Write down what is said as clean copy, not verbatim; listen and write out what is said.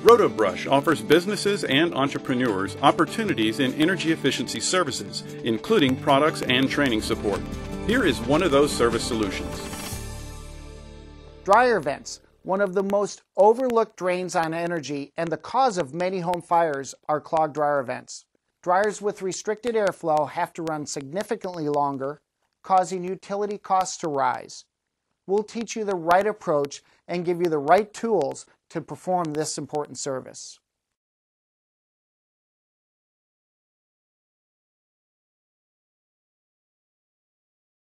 Rotobrush offers businesses and entrepreneurs opportunities in energy efficiency services, including products and training support. Here is one of those service solutions. Dryer vents, one of the most overlooked drains on energy and the cause of many home fires, are clogged dryer vents. Dryers with restricted airflow have to run significantly longer, causing utility costs to rise. We'll teach you the right approach and give you the right tools to perform this important service.